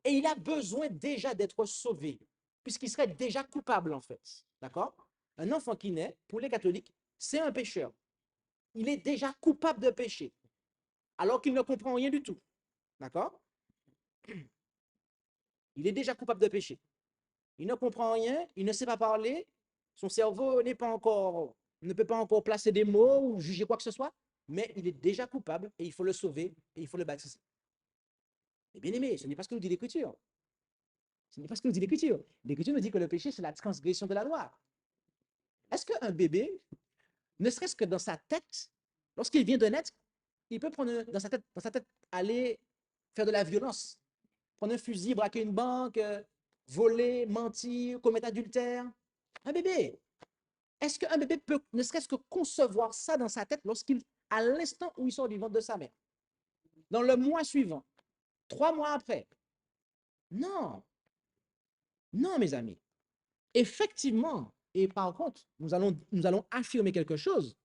Et il a besoin déjà d'être sauvé, puisqu'il serait déjà coupable, en fait. D'accord? Un enfant qui naît, pour les catholiques, c'est un pécheur. Il est déjà coupable de péché, alors qu'il ne comprend rien du tout. D'accord? Il est déjà coupable de péché. Il ne comprend rien, il ne sait pas parler, son cerveau n'est pas encore, ne peut pas encore placer des mots ou juger quoi que ce soit, mais il est déjà coupable et il faut le sauver et il faut le baptiser. Mais bien aimé, ce n'est pas ce que nous dit l'Écriture. Ce n'est pas ce que nous dit l'Écriture. L'Écriture nous dit que le péché, c'est la transgression de la loi. Est-ce qu'un bébé, ne serait-ce que dans sa tête, lorsqu'il vient de naître, il peut prendre dans sa tête, aller faire de la violence, prendre un fusil, braquer une banque, voler, mentir, commettre adultère? Un bébé. Est-ce qu'un bébé peut ne serait-ce que concevoir ça dans sa tête à l'instant où il sort du ventre de sa mère? Dans le mois suivant, 3 mois après? Non. Non, mes amis. Effectivement, et par contre, nous allons affirmer quelque chose.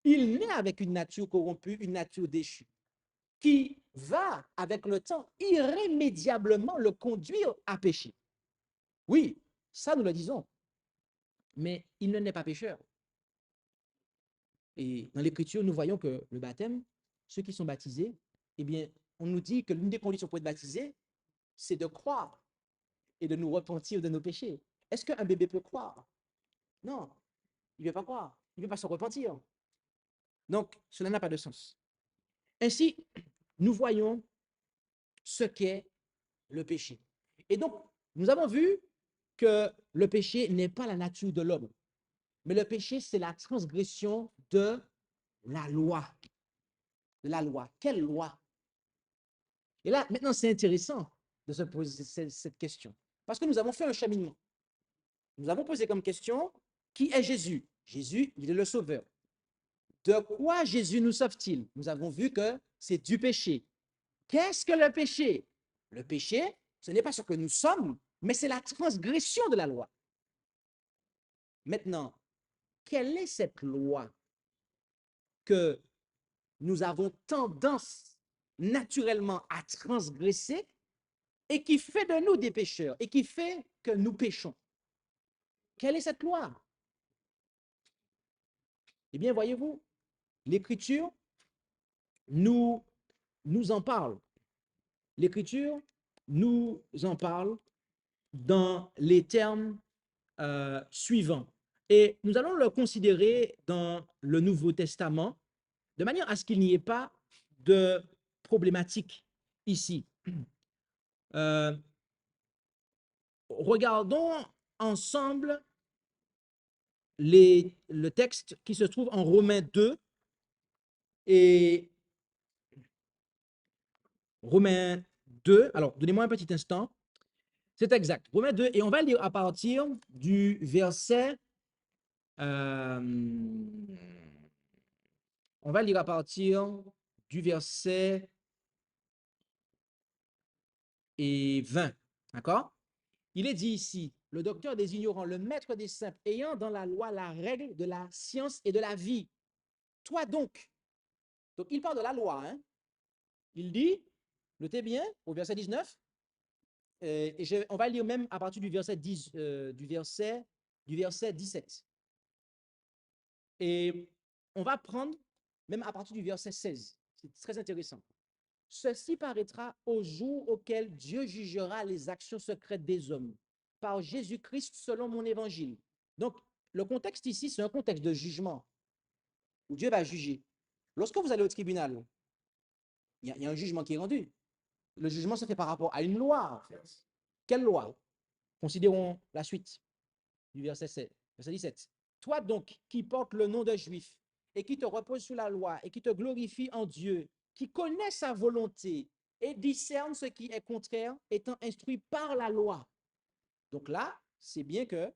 Il naît avec une nature corrompue, une nature déchue, qui va, avec le temps, irrémédiablement le conduire à pécher. Oui, Ça, nous le disons. Mais il ne n'est pas pécheur. Et dans l'Écriture, nous voyons que le baptême, ceux qui sont baptisés, eh bien, on nous dit que l'une des conditions pour être baptisé, c'est de croire et de nous repentir de nos péchés. Est-ce qu'un bébé peut croire? Non, il ne veut pas croire, il ne veut pas se repentir. Donc, cela n'a pas de sens. Ainsi, nous voyons ce qu'est le péché. Et donc, nous avons vu que le péché n'est pas la nature de l'homme, mais le péché, c'est la transgression de la loi. De la loi. Quelle loi? Et là, maintenant, c'est intéressant de se poser cette question. Parce que nous avons fait un cheminement. Nous avons posé comme question, qui est Jésus? Jésus, il est le sauveur. De quoi Jésus nous sauve-t-il? Nous avons vu que c'est du péché. Qu'est-ce que le péché? Le péché, ce n'est pas ce que nous sommes, mais c'est la transgression de la loi. Maintenant, quelle est cette loi que nous avons tendance naturellement à transgresser et qui fait de nous des pécheurs et qui fait que nous péchons? Quelle est cette loi? Eh bien, voyez-vous, l'Écriture nous en parle. L'Écriture nous en parle dans les termes suivants. Et nous allons le considérer dans le Nouveau Testament de manière à ce qu'il n'y ait pas de problématique ici. Regardons ensemble le texte qui se trouve en Romains 2 et Romains 2. Alors, donnez-moi un petit instant. C'est exact. Romains 2, et on va lire à partir du verset. On va lire à partir du verset 20. D'accord? Il est dit ici, le docteur des ignorants, le maître des simples, ayant dans la loi la règle de la science et de la vie. Toi donc il parle de la loi, hein? Il dit, notez bien, au verset 19, on va lire même à partir du verset 17. Et on va prendre même à partir du verset 16. C'est très intéressant. Ceci paraîtra au jour auquel Dieu jugera les actions secrètes des hommes par Jésus-Christ selon mon évangile. Donc, le contexte ici, c'est un contexte de jugement où Dieu va juger. Lorsque vous allez au tribunal, il y a un jugement qui est rendu. Le jugement se fait par rapport à une loi, en fait. Quelle loi? Considérons la suite du verset 17. Toi donc, qui portes le nom de juif et qui te repose sous la loi et qui te glorifie en Dieu, qui connaît sa volonté et discerne ce qui est contraire, étant instruit par la loi. Donc là, c'est bien que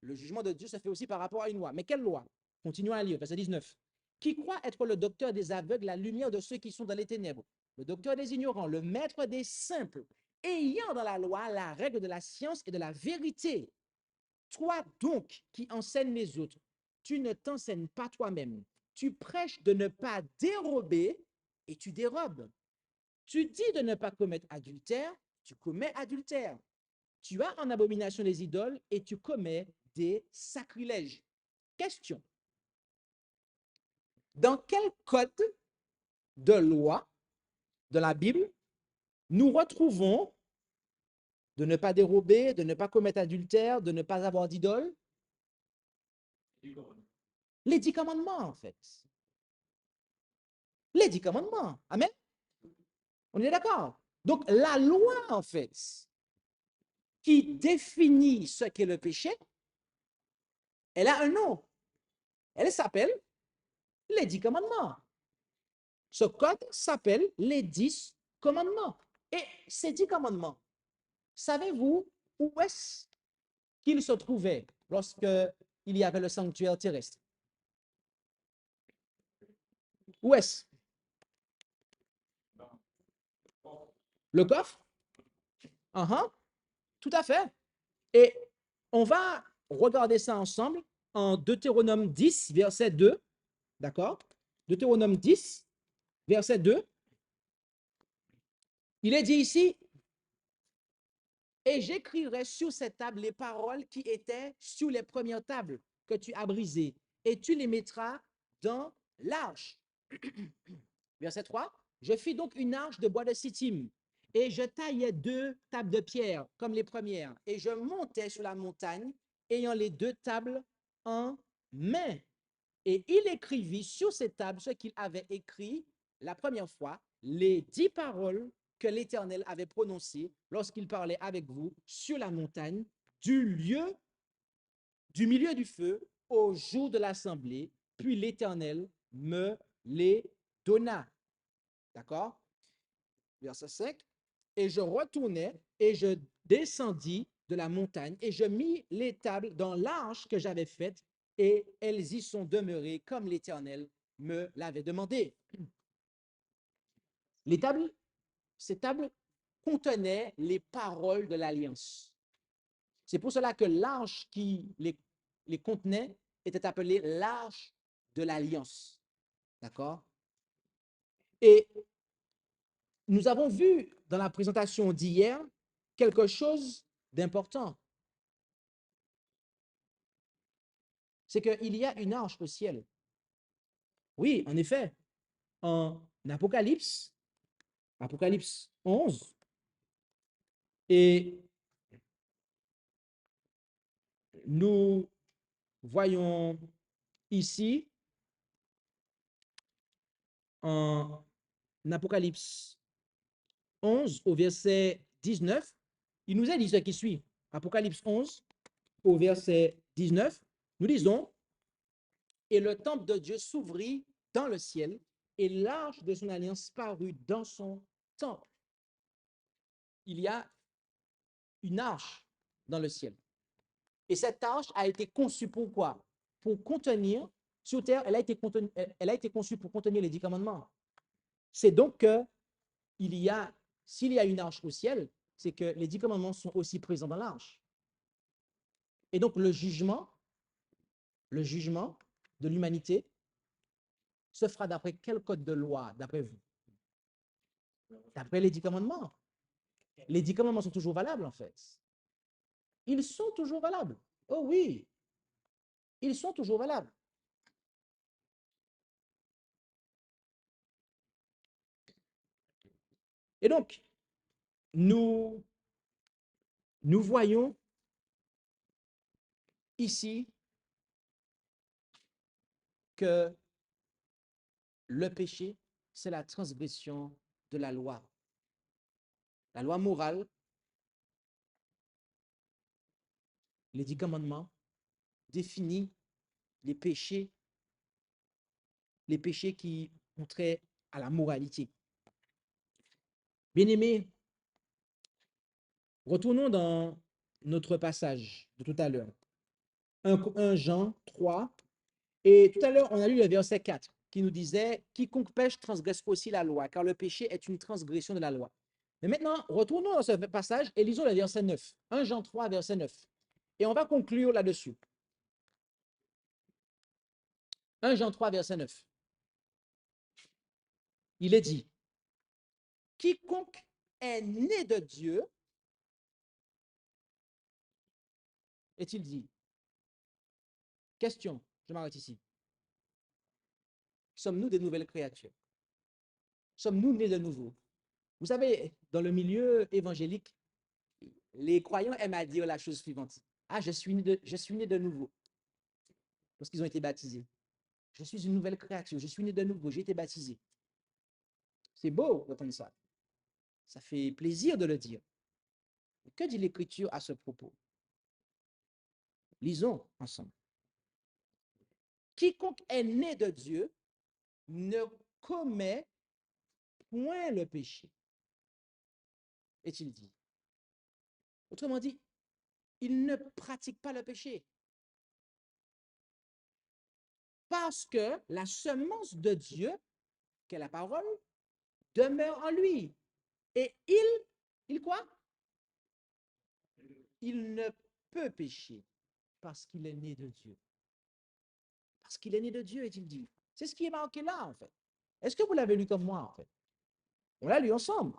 le jugement de Dieu se fait aussi par rapport à une loi. Mais quelle loi? Continuons à lire, verset 19. Qui croit être le docteur des aveugles, la lumière de ceux qui sont dans les ténèbres, le docteur des ignorants, le maître des simples, ayant dans la loi la règle de la science et de la vérité. Toi donc qui enseignes les autres, tu ne t'enseignes pas toi-même. Tu prêches de ne pas dérober et tu dérobes. Tu dis de ne pas commettre adultère, tu commets adultère. Tu as en abomination les idoles et tu commets des sacrilèges. Question. Dans quel code de loi de la Bible nous retrouvons de ne pas dérober, de ne pas commettre adultère, de ne pas avoir d'idole? Les 10 commandements, en fait. Les 10 commandements. Amen. On est d'accord? Donc, la loi, en fait, qui définit ce qu'est le péché, elle a un nom. Elle s'appelle les 10 commandements. Ce code s'appelle les 10 commandements. Et ces 10 commandements, savez-vous où est-ce qu'ils se trouvaient lorsque il y avait le sanctuaire terrestre? Où est-ce? Le coffre? Tout à fait. Et on va regarder ça ensemble en Deutéronome 10, verset 2. D'accord? Deutéronome 10, verset 2. Il est dit ici, Et j'écrirai sur cette table les paroles qui étaient sur les premières tables que tu as brisées, et tu les mettras dans l'arche. Verset 3. Je fis donc une arche de bois de sittim, et je taillai 2 tables de pierre comme les premières, et je montai sur la montagne, ayant les 2 tables en main. Et il écrivit sur ces tables ce qu'il avait écrit la première fois, les 10 paroles que l'Éternel avait prononcées lorsqu'il parlait avec vous sur la montagne, du milieu du feu, au jour de l'assemblée. Puis l'Éternel me les donna. D'accord? Verset 5. Et je retournai et je descendis de la montagne et je mis les tables dans l'arche que j'avais faite, et elles y sont demeurées comme l'Éternel me l'avait demandé. Les tables, ces tables contenaient les paroles de l'Alliance. C'est pour cela que l'arche qui les contenait était appelée l'arche de l'Alliance. D'accord? Et nous avons vu dans la présentation d'hier quelque chose d'important. C'est qu'il y a une arche au ciel. Oui, en effet, en Apocalypse 11, et nous voyons ici, en Apocalypse 11, au verset 19, il nous a dit ce qui suit. Apocalypse 11, au verset 19, nous lisons, « Et le temple de Dieu s'ouvrit dans le ciel, et l'arche de son alliance parut dans son temple. » Il y a une arche dans le ciel. Et cette arche a été conçue pour quoi? Pour contenir, sur terre, elle a été conçue pour contenir les 10 commandements. C'est donc que s'il y a une arche au ciel, c'est que les 10 commandements sont aussi présents dans l'arche. Et donc le jugement de l'humanité se fera d'après quel code de loi, d'après vous? D'après les 10 commandements. Les 10 commandements sont toujours valables, en fait. Ils sont toujours valables. Oh oui, ils sont toujours valables. Et donc, nous voyons ici que le péché, c'est la transgression de la loi. La loi morale, les 10 commandements, définit les péchés qui ont trait à la moralité. Bien-aimés, retournons dans notre passage de tout à l'heure. 1 Jean 3, et tout à l'heure, on a lu le verset 4 qui nous disait « Quiconque pêche transgresse aussi la loi, car le péché est une transgression de la loi. » Mais maintenant, retournons dans ce passage et lisons le verset 9. 1 Jean 3, verset 9. Et on va conclure là-dessus. 1 Jean 3, verset 9. Il est dit, « Quiconque est né de Dieu, est-il dit? » Question, je m'arrête ici. Sommes-nous des nouvelles créatures? Sommes-nous nés de nouveau? Vous savez, dans le milieu évangélique, les croyants aiment à dire la chose suivante. Ah, je suis né de nouveau. Lorsqu'ils ont été baptisés. Je suis une nouvelle créature, je suis né de nouveau, j'ai été baptisé. C'est beau d'entendre ça. Ça fait plaisir de le dire. Que dit l'Écriture à ce propos? Lisons ensemble. Quiconque est né de Dieu ne commet point le péché, est-il dit. Autrement dit, il ne pratique pas le péché. Parce que la semence de Dieu, qu'est la parole, demeure en lui. Et il quoi? Il ne peut pécher parce qu'il est né de Dieu. Parce qu'il est né de Dieu, est-il dit. C'est ce qui est marqué là, en fait. Est-ce que vous l'avez lu comme moi, en fait? On l'a lu ensemble.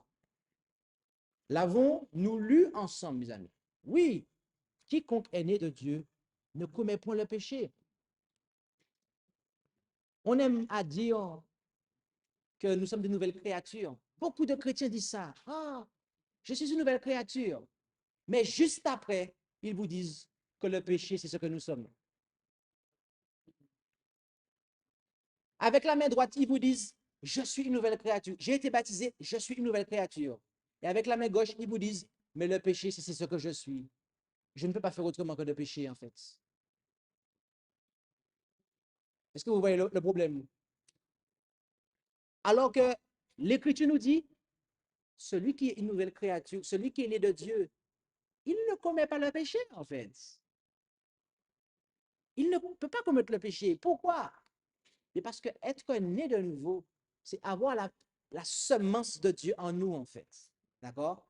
L'avons-nous lu ensemble, mes amis? Oui, quiconque est né de Dieu ne commet point le péché. On aime à dire que nous sommes de nouvelles créatures. Beaucoup de chrétiens disent ça. Ah, je suis une nouvelle créature. Mais juste après, ils vous disent que le péché, c'est ce que nous sommes. Avec la main droite, ils vous disent, je suis une nouvelle créature. J'ai été baptisé, je suis une nouvelle créature. Et avec la main gauche, ils vous disent, mais le péché, c'est ce que je suis. Je ne peux pas faire autrement que de pécher, en fait. Est-ce que vous voyez le problème? Alors que l'Écriture nous dit, celui qui est une nouvelle créature, celui qui est né de Dieu, il ne commet pas le péché, en fait. Il ne peut pas commettre le péché. Pourquoi? C'est parce que être né de nouveau, c'est avoir la semence de Dieu en nous, en fait. D'accord?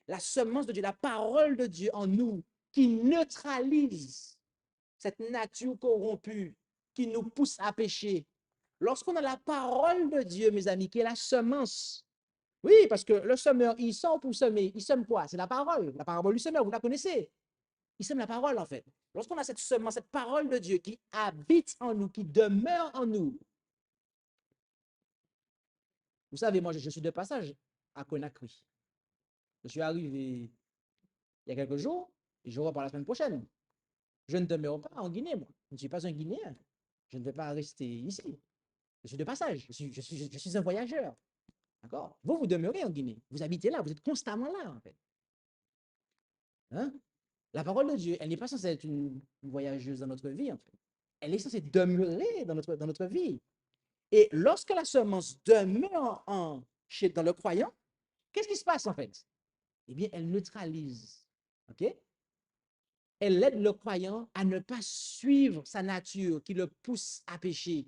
La semence de Dieu, la parole de Dieu en nous, qui neutralise cette nature corrompue, qui nous pousse à pécher. Lorsqu'on a la parole de Dieu, mes amis, qui est la semence, oui, parce que le semeur, il sème pour semer. Il sème quoi? C'est la parole du semeur, vous la connaissez. Il sème la parole, en fait. Lorsqu'on a cette semence, cette parole de Dieu qui habite en nous, qui demeure en nous, vous savez, moi, je suis de passage à Conakry. Je suis arrivé il y a quelques jours et je repars la semaine prochaine. Je ne demeure pas en Guinée, moi. Je ne suis pas un Guinéen. Je ne vais pas rester ici. Je suis de passage. Je suis un voyageur. D'accord? Vous, vous demeurez en Guinée. Vous habitez là. Vous êtes constamment là, en fait. Hein? La parole de Dieu, elle n'est pas censée être une voyageuse dans notre vie, en fait. Elle est censée demeurer dans notre vie. Et lorsque la semence demeure dans le croyant, qu'est-ce qui se passe, en fait? Eh bien, elle neutralise. OK? Elle aide le croyant à ne pas suivre sa nature qui le pousse à pécher.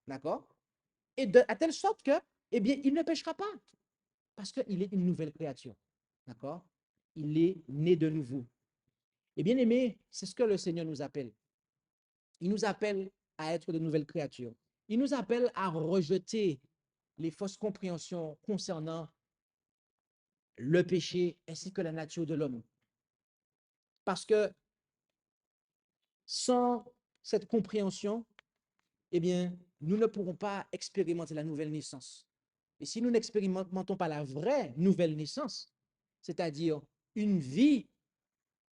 D'accord? Et à telle sorte que, eh bien, il ne péchera pas parce qu'il est une nouvelle créature. D'accord? Il est né de nouveau. Et bien aimé, c'est ce que le Seigneur nous appelle. Il nous appelle à être de nouvelles créatures. Il nous appelle à rejeter les fausses compréhensions concernant le péché ainsi que la nature de l'homme. Parce que sans cette compréhension, eh bien, nous ne pourrons pas expérimenter la nouvelle naissance. Et si nous n'expérimentons pas la vraie nouvelle naissance, c'est-à-dire une vie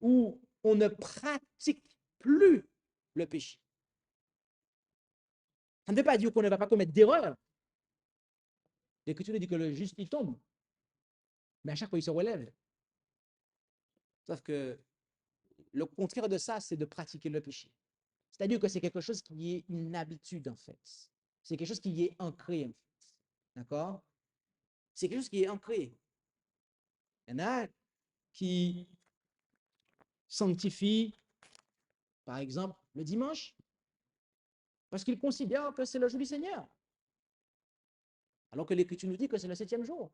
où on ne pratique plus le péché, ça ne veut pas dire qu'on ne va pas commettre d'erreurs. L'Écriture dit que le juste, il tombe, mais à chaque fois, il se relève. Sauf que le contraire de ça, c'est de pratiquer le péché. C'est-à-dire que c'est quelque chose qui est une habitude, en fait. C'est quelque chose qui est ancré, en fait. D'accord? C'est quelque chose qui est ancré. Il y en a qui sanctifient, par exemple, le dimanche, parce qu'ils considèrent que c'est le jour du Seigneur. Alors que l'Écriture nous dit que c'est le 7e jour.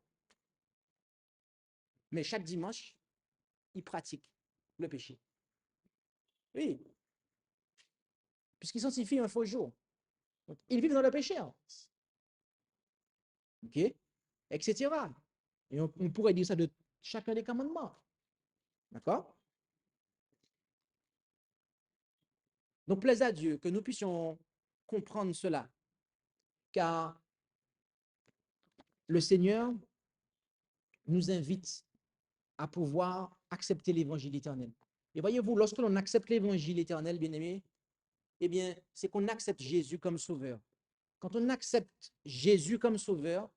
Mais chaque dimanche, ils pratiquent le péché. Oui, puisqu'ils sanctifient un faux jour. Donc, ils vivent dans le péché. OK? Etc. Et on pourrait dire ça de chacun des commandements. D'accord? Donc, plaise à Dieu que nous puissions comprendre cela. Car le Seigneur nous invite à pouvoir accepter l'évangile éternel. Et voyez-vous, lorsque l'on accepte l'évangile éternel, bien-aimé, eh bien, c'est qu'on accepte Jésus comme sauveur. Quand on accepte Jésus comme sauveur,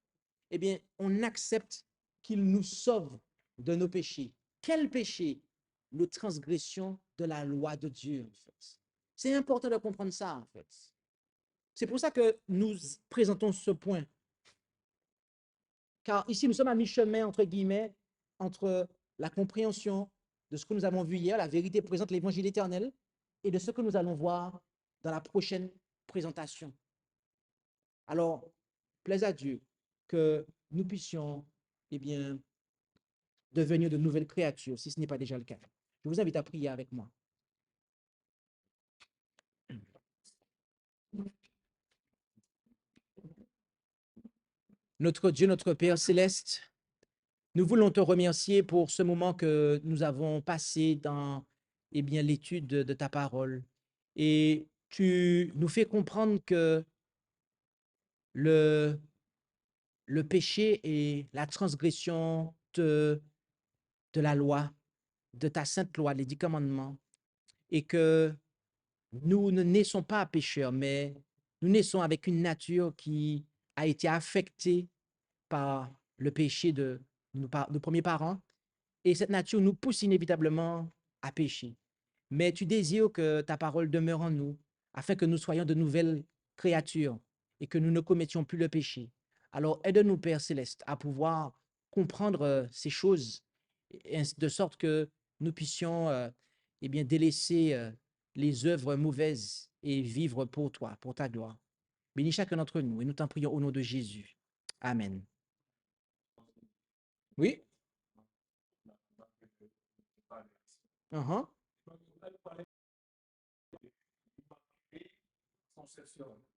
eh bien, on accepte qu'il nous sauve de nos péchés. Quel péché? Nos transgressions de la loi de Dieu, en fait. C'est important de comprendre ça, en fait. C'est pour ça que nous présentons ce point. Car ici, nous sommes à mi-chemin, entre guillemets, entre la compréhension de ce que nous avons vu hier, la vérité présente l'évangile éternel, et de ce que nous allons voir dans la prochaine présentation. Alors, plaise à Dieu que nous puissions, eh bien, devenir de nouvelles créatures, si ce n'est pas déjà le cas. Je vous invite à prier avec moi. Notre Dieu, notre Père céleste, Nous voulons te remercier pour ce moment que nous avons passé dans l'étude de ta parole. Et tu nous fais comprendre que le, le péché et la transgression de la loi, de ta sainte loi, les 10 commandements, et que nous ne naissons pas pécheurs, mais nous naissons avec une nature qui a été affectée par le péché de nos premiers parents. Et cette nature nous pousse inévitablement à pécher. Mais tu désires que ta parole demeure en nous, afin que nous soyons de nouvelles créatures et que nous ne commettions plus le péché. Alors aide-nous, Père Céleste, à pouvoir comprendre ces choses, de sorte que nous puissions délaisser les œuvres mauvaises et vivre pour toi, pour ta gloire. Bénis chacun d'entre nous et nous t'en prions au nom de Jésus. Amen. Oui? Uh-huh.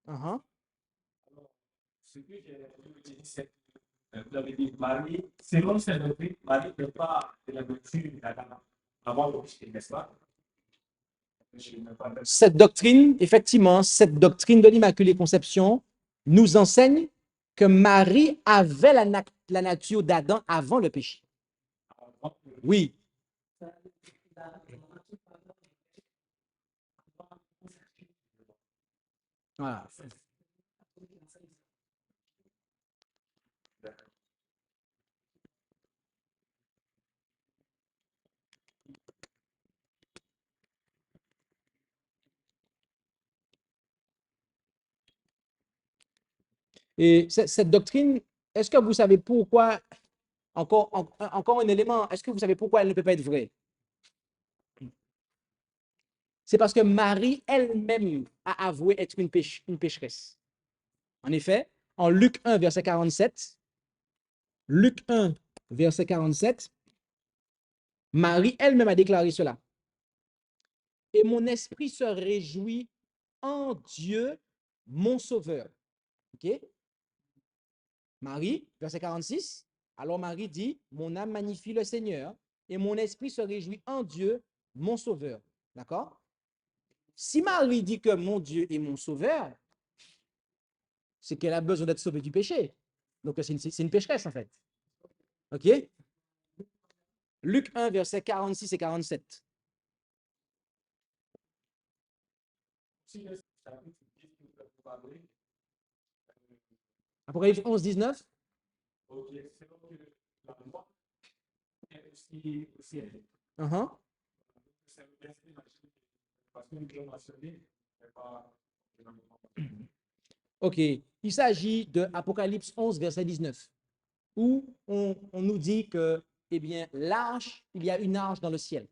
Uh-huh. Ce que j'ai dit, c'est que vous avez dit Marie, selon cette doctrine, Marie n'est pas de la doctrine d'Adam avant le péché, n'est-ce pas? Cette doctrine, effectivement, cette doctrine de l'Immaculée Conception nous enseigne que Marie avait la nature d'Adam avant le péché. Oui. Voilà. Et cette doctrine, est-ce que vous savez pourquoi, encore un élément, est-ce que vous savez pourquoi elle ne peut pas être vraie? C'est parce que Marie elle-même a avoué être une pécheresse. En effet, en Luc 1, verset 47, Luc 1, verset 47, Marie elle-même a déclaré cela. Et mon esprit se réjouit en Dieu, mon sauveur. OK? Marie, verset 46. Alors Marie dit, mon âme magnifie le Seigneur et mon esprit se réjouit en Dieu, mon sauveur. D'accord? Si Marie dit que mon Dieu est mon sauveur, c'est qu'elle a besoin d'être sauvée du péché. Donc c'est une pécheresse en fait. OK? Luc 1, verset 46 et 47. Apocalypse 11, 19. Uh-huh. OK. Il s'agit de Apocalypse 11, verset 19, où on nous dit que, eh bien, l'arche, il y a une arche dans le ciel.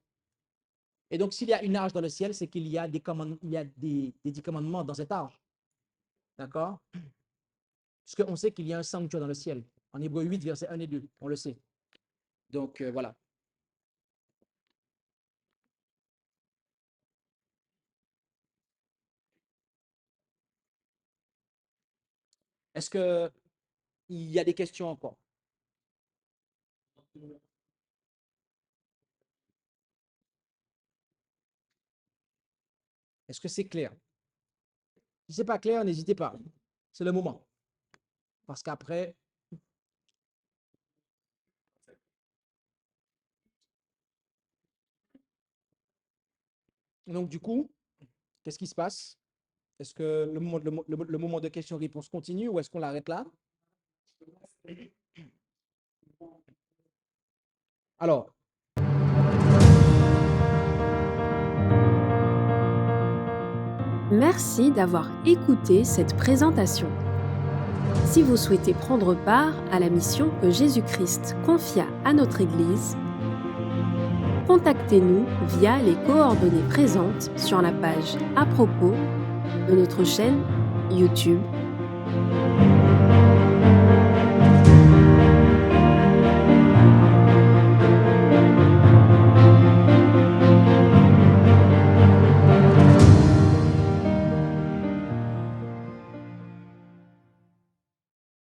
Et donc, s'il y a une arche dans le ciel, c'est qu'il y a des 10 commandements dans cette arche. D'accord? Parce qu'on sait qu'il y a un sanctuaire dans le ciel. En Hébreux 8, versets 1 et 2, on le sait. Donc, voilà. Est-ce qu'il y a des questions encore? Est-ce que c'est clair? Si ce n'est pas clair, n'hésitez pas. C'est le moment. Parce qu'après, donc du coup, qu'est-ce qui se passe? Est-ce que le moment de questions-réponses continue ou est-ce qu'on l'arrête là? Alors, Merci d'avoir écouté cette présentation. Si vous souhaitez prendre part à la mission que Jésus-Christ confia à notre Église, contactez-nous via les coordonnées présentes sur la page à propos de notre chaîne YouTube.